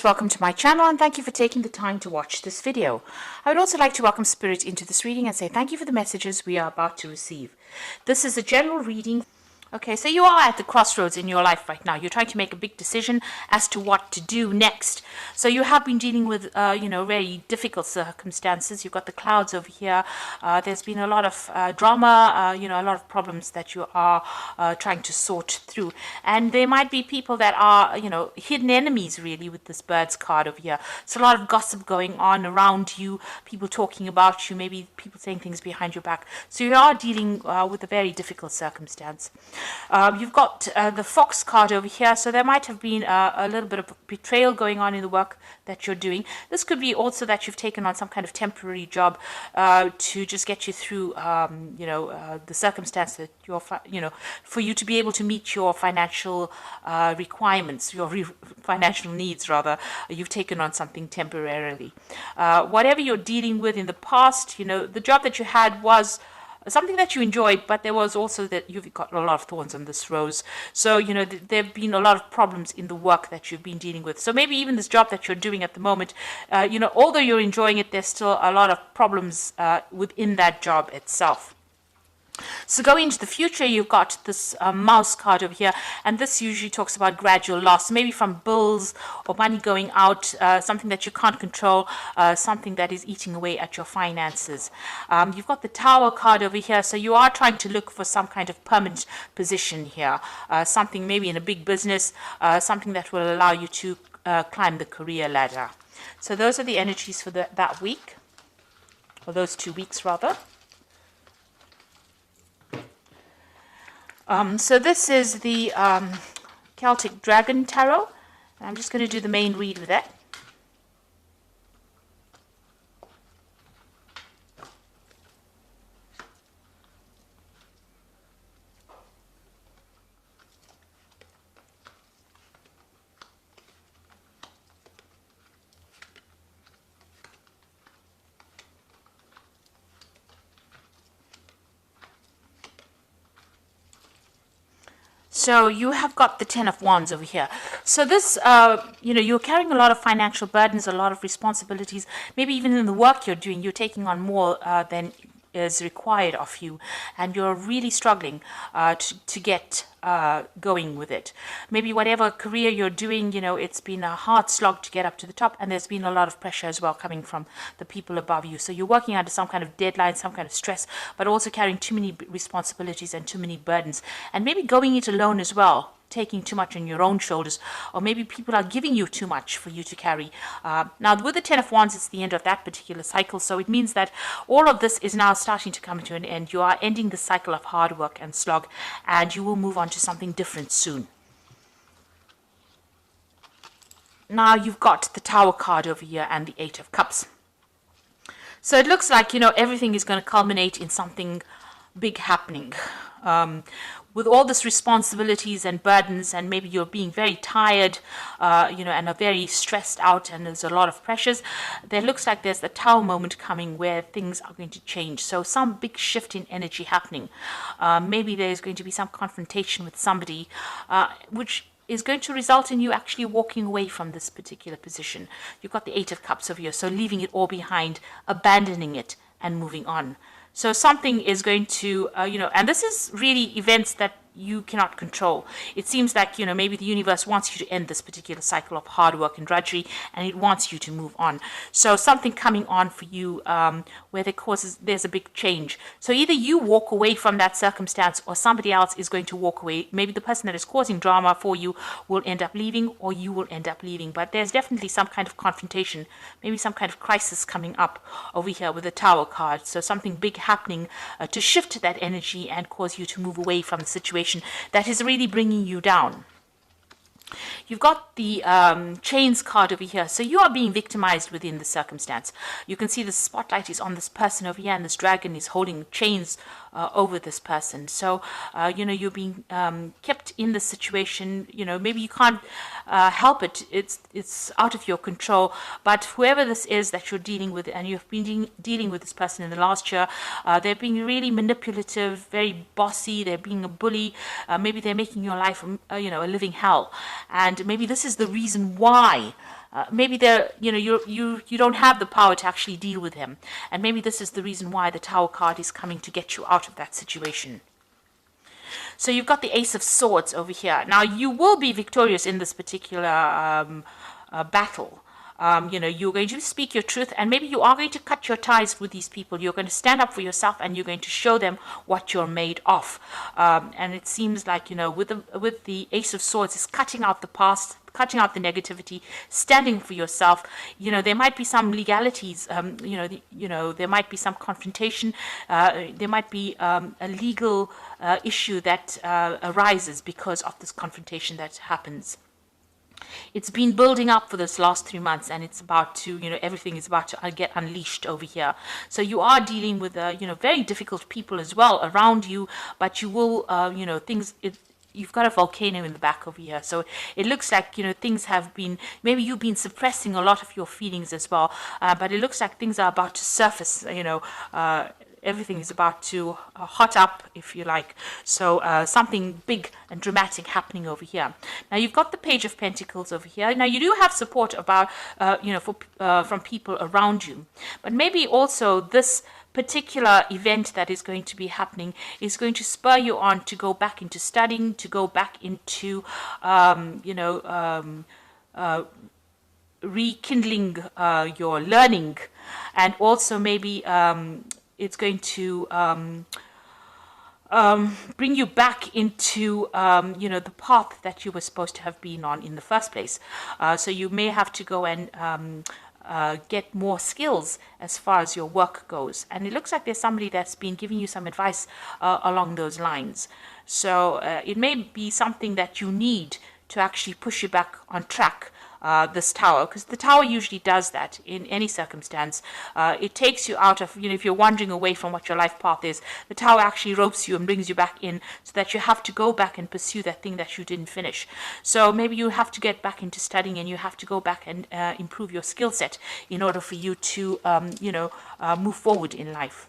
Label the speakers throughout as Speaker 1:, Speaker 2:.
Speaker 1: Welcome to my channel and thank you for taking the time to watch this video. I would also like to welcome Spirit into this reading and say thank you for the messages we are about to receive. This is a general reading. Okay, so you are at the crossroads in your life right now. You're trying to make a big decision as to what to do next. So you have been dealing with, very difficult circumstances. You've got the clouds over here. There's been a lot of drama, a lot of problems that you are trying to sort through. And there might be people that are, hidden enemies really with this bird's card over here. So a lot of gossip going on around you, people talking about you, maybe people saying things behind your back. So you are dealing with a very difficult circumstance. You've got the fox card over here, so there might have been a little bit of betrayal going on in the work that you're doing. This could be also that you've taken on some kind of temporary job to just get you through, the circumstance that you're, for you to be able to meet your financial requirements, your financial needs rather. You've taken on something temporarily. Whatever you're dealing with in the past, the job that you had was something that you enjoyed, but there was also that you've got a lot of thorns on this rose. So, there have been a lot of problems in the work that you've been dealing with. So maybe even this job that you're doing at the moment, although you're enjoying it, there's still a lot of problems within that job itself. So going into the future, you've got this mouse card over here, and this usually talks about gradual loss, maybe from bills or money going out, something that you can't control, something that is eating away at your finances. You've got the Tower card over here, so you are trying to look for some kind of permanent position here, something maybe in a big business, something that will allow you to climb the career ladder. So those are the energies for that week, or those 2 weeks rather. So this is the Celtic Dragon Tarot. I'm just going to do the main read with that. So you have got the Ten of Wands over here. So this, you're carrying a lot of financial burdens, a lot of responsibilities. Maybe even in the work you're doing, you're taking on more than is required of you, and you're really struggling to get going with it. Maybe whatever career you're doing, it's been a hard slog to get up to the top, and there's been a lot of pressure as well coming from the people above you. So you're working under some kind of deadline, some kind of stress, but also carrying too many responsibilities and too many burdens, and maybe going it alone as well, taking too much on your own shoulders, or maybe people are giving you too much for you to carry. Now with the Ten of Wands, it's the end of that particular cycle, so it means that all of this is now starting to come to an end. You are ending the cycle of hard work and slog, and you will move on to something different soon. Now you've got the Tower card over here and the Eight of Cups. So it looks like, everything is going to culminate in something big happening. With all this responsibilities and burdens, and maybe you're being very tired, and are very stressed out, and there's a lot of pressures, there looks like there's a Tower moment coming where things are going to change. So some big shift in energy happening. Maybe there's going to be some confrontation with somebody, which is going to result in you actually walking away from this particular position. You've got the Eight of Cups over here, so leaving it all behind, abandoning it, and moving on. So something is going to, and this is really events that you cannot control. It seems like, maybe the universe wants you to end this particular cycle of hard work and drudgery, and it wants you to move on. So something coming on for you where there's a big change. So either you walk away from that circumstance, or somebody else is going to walk away. Maybe the person that is causing drama for you will end up leaving, or you will end up leaving. But there's definitely some kind of confrontation, maybe some kind of crisis coming up over here with the Tower card. So something big happening to shift that energy and cause you to move away from the situation that is really bringing you down. You've got the chains card over here. So you are being victimized within the circumstance. You can see the spotlight is on this person over here, and this dragon is holding chains over this person. So, you're being kept in this situation. Maybe you can't help it. It's out of your control. But whoever this is that you're dealing with, and you've been dealing with this person in the last year, they're being really manipulative, very bossy. They're being a bully. Maybe they're making your life, a living hell. And maybe this is the reason why maybe there, you don't have the power to actually deal with him, and maybe this is the reason why the Tower card is coming to get you out of that situation. So you've got the Ace of Swords over here. Now you will be victorious in this particular battle. You're going to speak your truth, and maybe you are going to cut your ties with these people. You're going to stand up for yourself, and you're going to show them what you're made of. And it seems like, with the Ace of Swords, is cutting out the past, cutting out the negativity, standing for yourself. There might be some legalities. There might be some confrontation. There might be a legal issue that arises because of this confrontation that happens. It's been building up for this last 3 months, and it's about to, everything is about to get unleashed over here. So you are dealing with, very difficult people as well around you, but you will, you've got a volcano in the back over here. So it looks like, things have been, maybe you've been suppressing a lot of your feelings as well, but it looks like things are about to surface, everything is about to hot up, if you like. So something big and dramatic happening over here. Now you've got the Page of Pentacles over here. Now you do have support about, from people around you, but maybe also this particular event that is going to be happening is going to spur you on to go back into studying, to go back into, rekindling your learning, and also maybe it's going to bring you back into, the path that you were supposed to have been on in the first place. So you may have to go and get more skills as far as your work goes. And it looks like there's somebody that's been giving you some advice along those lines. So it may be something that you need to actually push you back on track. This Tower, because the Tower usually does that in any circumstance. It takes you out of, if you're wandering away from what your life path is, the Tower actually ropes you and brings you back in, so that you have to go back and pursue that thing that you didn't finish. So maybe you have to get back into studying, and you have to go back and improve your skill set in order for you to, move forward in life.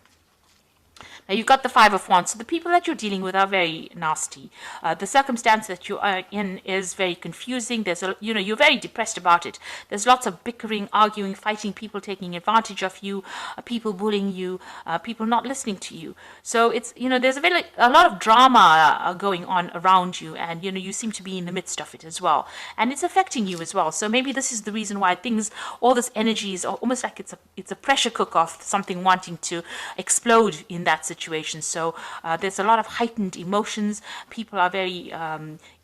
Speaker 1: Now you've got the Five of Wands. So the people that you're dealing with are very nasty. The circumstance that you are in is very confusing. There's you're very depressed about it. There's lots of bickering, arguing, fighting, people taking advantage of you, people bullying you, people not listening to you. So it's, there's a lot of drama going on around you, and, you seem to be in the midst of it as well. And it's affecting you as well. So maybe this is the reason why all this energy is almost like it's a pressure cooker of something wanting to explode in that situation. So there's a lot of heightened emotions. People are very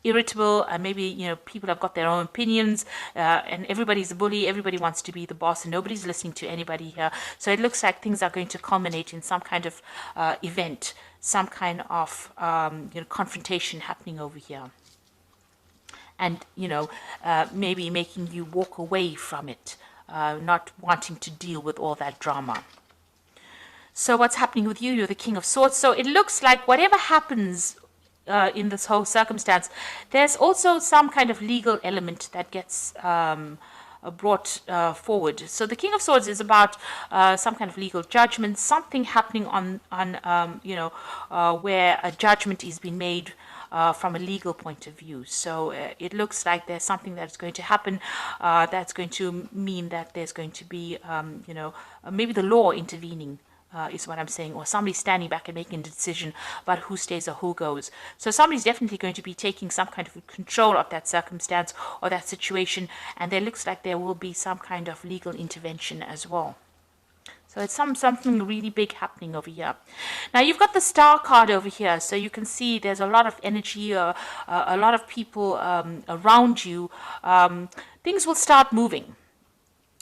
Speaker 1: irritable, and maybe people have got their own opinions, and everybody's a bully. Everybody wants to be the boss, and nobody's listening to anybody here. So it looks like things are going to culminate in some kind of event, some kind of confrontation happening over here, and maybe making you walk away from it, not wanting to deal with all that drama. So what's happening with you? You're the King of Swords. So it looks like whatever happens in this whole circumstance, there's also some kind of legal element that gets brought forward. So the King of Swords is about some kind of legal judgment, something happening on where a judgment is being made from a legal point of view. So it looks like there's something that's going to happen that's going to mean that there's going to be, maybe the law intervening. Is what I'm saying, or somebody standing back and making a decision about who stays or who goes. So somebody's definitely going to be taking some kind of control of that circumstance or that situation, and there looks like there will be some kind of legal intervention as well. So it's something really big happening over here. Now you've got the Star card over here, so you can see there's a lot of energy, a lot of people around you. Things will start moving.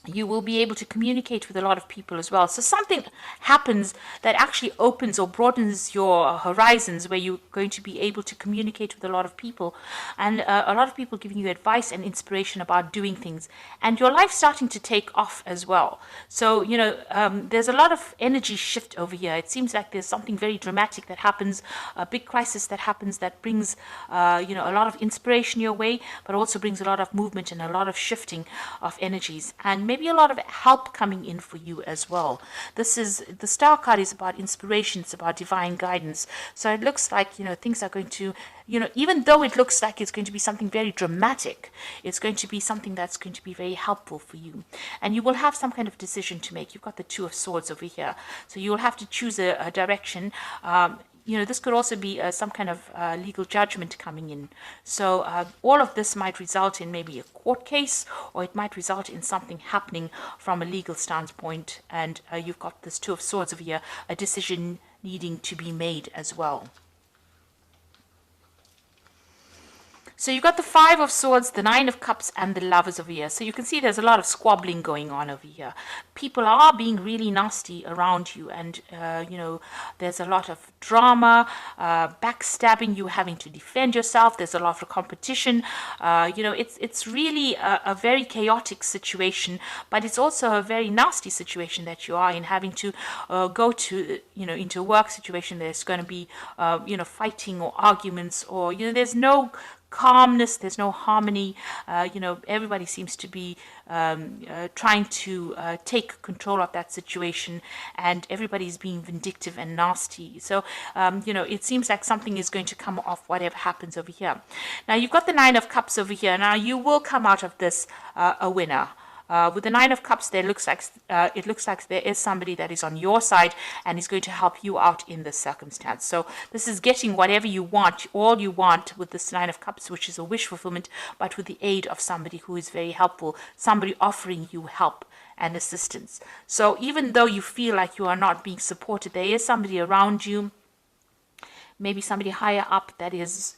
Speaker 1: You will be able to communicate with a lot of people as well. So something happens that actually opens or broadens your horizons, where you're going to be able to communicate with a lot of people, and a lot of people giving you advice and inspiration about doing things, and your life starting to take off as well. So, there's a lot of energy shift over here. It seems like there's something very dramatic that happens, a big crisis that happens that brings, a lot of inspiration your way, but also brings a lot of movement and a lot of shifting of energies. And maybe a lot of help coming in for you as well. This is, the Star card is about inspiration, it's about divine guidance. So it looks like, things are going to, even though it looks like it's going to be something very dramatic, it's going to be something that's going to be very helpful for you. And you will have some kind of decision to make. You've got the Two of Swords over here. So you will have to choose a direction. This could also be some kind of legal judgment coming in. So all of this might result in maybe a court case, or it might result in something happening from a legal standpoint. And you've got this Two of Swords over here, a decision needing to be made as well. So you've got the Five of Swords, the Nine of Cups, and the Lovers over here. So you can see there's a lot of squabbling going on over here. People are being really nasty around you, and, there's a lot of drama, backstabbing, you having to defend yourself. There's a lot of competition. It's really a very chaotic situation, but it's also a very nasty situation that you are in, having to go to, into a work situation. There's going to be, fighting or arguments, or, there's no calmness, there's no harmony. Everybody seems to be trying to take control of that situation, and everybody's being vindictive and nasty. So it seems like something is going to come off whatever happens over here. Now you've got the Nine of Cups over here. Now you will come out of this a winner. With the Nine of Cups, it looks like there is somebody that is on your side and is going to help you out in this circumstance. So this is getting whatever you want, all you want, with this Nine of Cups, which is a wish fulfillment, but with the aid of somebody who is very helpful, somebody offering you help and assistance. So even though you feel like you are not being supported, there is somebody around you, maybe somebody higher up, that is,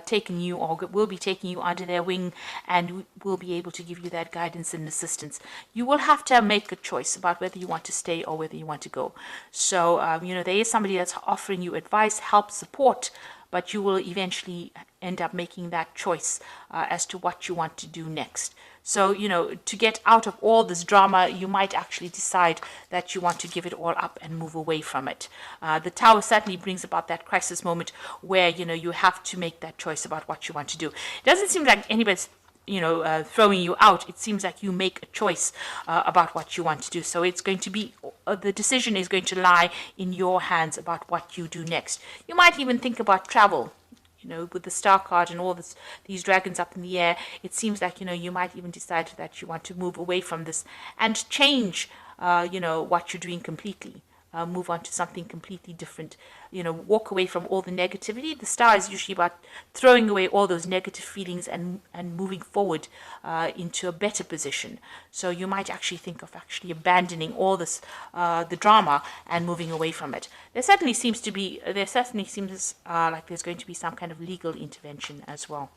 Speaker 1: taking you, or will be taking you under their wing, and will be able to give you that guidance and assistance. You will have to make a choice about whether you want to stay or whether you want to go. So, there is somebody that's offering you advice, help, support, but you will eventually end up making that choice as to what you want to do next. So, to get out of all this drama, you might actually decide that you want to give it all up and move away from it. The Tower certainly brings about that crisis moment where, you have to make that choice about what you want to do. It doesn't seem like anybody's, throwing you out. It seems like you make a choice about what you want to do. So it's going to be, the decision is going to lie in your hands about what you do next. You might even think about travel. With the Star card and all these dragons up in the air, it seems like, you might even decide that you want to move away from this and change, what you're doing completely. Move on to something completely different. Walk away from all the negativity. The Star is usually about throwing away all those negative feelings and moving forward into a better position. So you might actually think of actually abandoning all this, the drama, and moving away from it. There certainly seems like there's going to be some kind of legal intervention as well.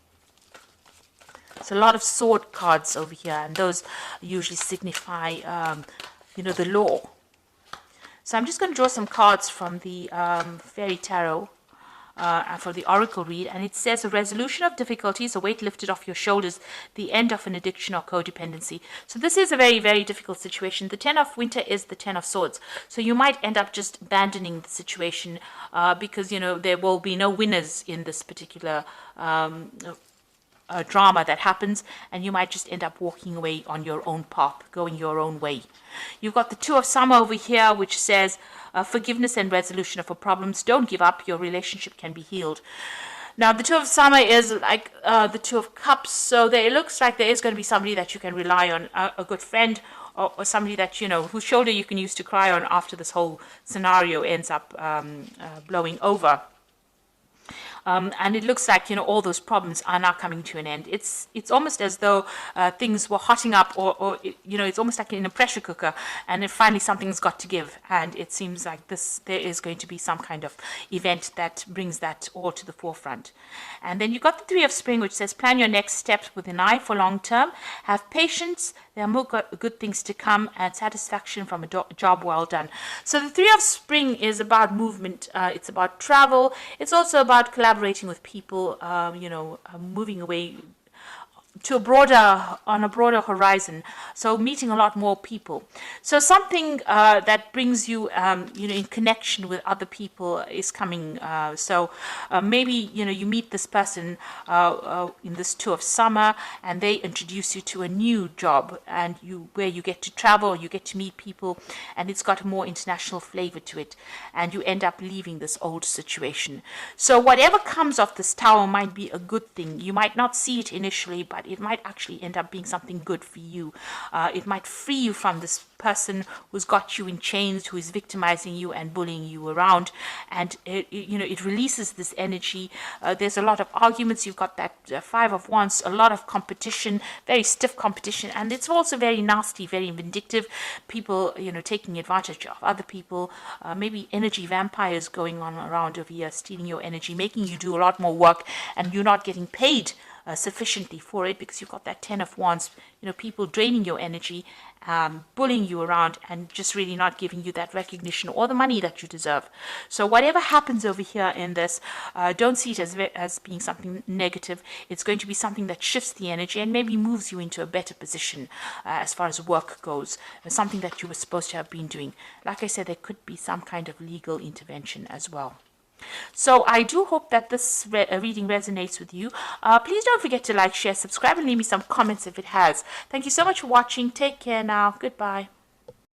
Speaker 1: So a lot of sword cards over here, and those usually signify, the law. So I'm just going to draw some cards from the Fairy Tarot for the Oracle read, and it says a resolution of difficulties, a weight lifted off your shoulders, the end of an addiction or codependency. So this is a very, very difficult situation. The Ten of Winter is the Ten of Swords. So you might end up just abandoning the situation because, there will be no winners in this particular drama that happens, and you might just end up walking away on your own path, going your own way. You've got the Two of Summer over here, which says forgiveness and resolution of problems. Don't give up. Your relationship can be healed. Now, the Two of Summer is like the Two of Cups, so it looks like there is going to be somebody that you can rely on, a good friend, or somebody that, whose shoulder you can use to cry on after this whole scenario ends up blowing over. And it looks like, all those problems are now coming to an end. It's almost as though things were hotting up, or it's almost like in a pressure cooker, and then finally something's got to give. And it seems like there is going to be some kind of event that brings that all to the forefront. And then you've got the Three of Spring, which says plan your next steps with an eye for long term. Have patience. There are more good things to come, and satisfaction from a job well done. So the Three of Spring is about movement. It's about travel. It's also about collaborating with people, moving away to a broader, on a broader horizon, so meeting a lot more people. So something that brings you in connection with other people is coming. So maybe you meet this person in this tour of summer, and they introduce you to a new job, and where you get to travel, you get to meet people, and it's got a more international flavor to it, and you end up leaving this old situation. So whatever comes of this tower might be a good thing. You might not see it initially, but it might actually end up being something good for you. It might free you from this person who's got you in chains, who is victimizing you and bullying you around, and it releases this energy. There's a lot of arguments. You've got that Five of Wands, a lot of competition, very stiff competition, and it's also very nasty, very vindictive. People taking advantage of other people, maybe energy vampires going on around over here, stealing your energy, making you do a lot more work, and you're not getting paid sufficiently for it, because you've got that Ten of Wands, people draining your energy, bullying you around, and just really not giving you that recognition or the money that you deserve. So whatever happens over here in this, don't see it as being something negative. It's going to be something that shifts the energy and maybe moves you into a better position as far as work goes, something that you were supposed to have been doing. Like I said, there could be some kind of legal intervention as well. So I do hope that this reading resonates with you. Please don't forget to like, share, subscribe, and leave me some comments if it has. Thank you so much for watching. Take care now. Goodbye.